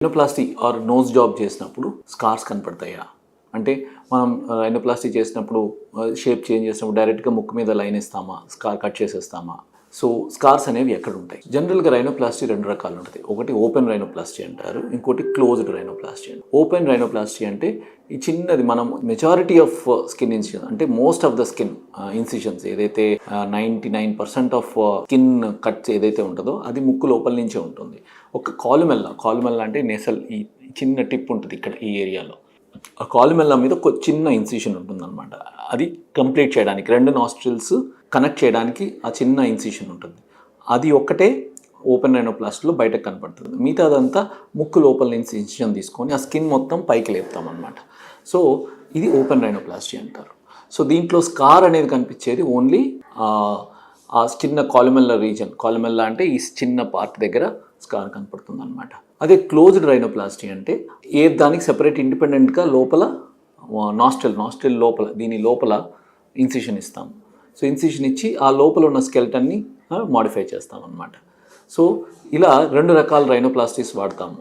Rhinoplasty are nose job చేసినప్పుడు scars కనపడతాయా? అంటే మనం రైనోప్లాస్టీ చేసినప్పుడు షేప్ చేంజ్ చేసినప్పుడు డైరెక్ట్గా ముక్కు మీద లైన్ ఇస్తామా, స్కార్ కట్ చేసేస్తామా? సో స్కార్స్ అనేవి ఎక్కడ ఉంటాయి? జనరల్గా రైనోప్లాస్టీ రెండు రకాలు ఉంటుంది. ఒకటి ఓపెన్ రైనోప్లాస్టీ అంటారు, ఇంకోటి క్లోజ్డ్ రైనోప్లాస్టీ అంటారు. ఓపెన్ రైనోప్లాస్టీ అంటే ఈ చిన్నది మనం మెజారిటీ ఆఫ్ స్కిన్ ఇన్సిషన్ అంటే most of the skin incisions ఏదైతే 99% ఆఫ్ స్కిన్ కట్స్ ఏదైతే ఉంటుందో అది ముక్కు లోపల నుంచే ఉంటుంది. ఒక కాలుమెల్ల అంటే నెసల్ ఈ చిన్న టిప్ ఉంటుంది ఇక్కడ ఈ ఏరియాలో. ఆ కాలుమెల్ల మీద ఒక చిన్న ఇన్సిషన్ ఉంటుందన్నమాట. అది కంప్లీట్ చేయడానికి రెండు నాస్ట్రిల్స్ కనెక్ట్ చేయడానికి ఆ చిన్న ఇన్సిషన్ ఉంటుంది. అది ఒక్కటే ఓపెన్ రైనోప్లాస్టీలో బయటకు కనపడుతుంది. మిగతాదంతా ముక్కు లోపల నుంచి ఇన్సిషన్ తీసుకొని ఆ స్కిన్ మొత్తం పైకి లేపుతామన్నమాట. సో ఇది ఓపెన్ రైనోప్లాస్టీ అంటారు. సో దీంట్లో స్కార్ అనేది కనిపించేది ఓన్లీ ఆ చిన్న కాలుమెల్ల రీజన్. కాలుమెల్ల అంటే ఈ చిన్న పార్ట్ దగ్గర స్కార్ కనపడుతుంది అనమాట. అదే క్లోజ్డ్ రైనోప్లాస్టీ అంటే దానికి సెపరేట్ ఇండిపెండెంట్గా లోపల నాస్ట్రిల్ లోపల దీని లోపల ఇన్సిషన్ ఇస్తాం. సో ఇన్సిషన్ ఇచ్చి ఆ లోపల ఉన్న స్కెల్టన్ని మాడిఫై చేస్తాం అనమాట. సో ఇలా రెండు రకాల రైనోప్లాస్టీస్ వాడతాము.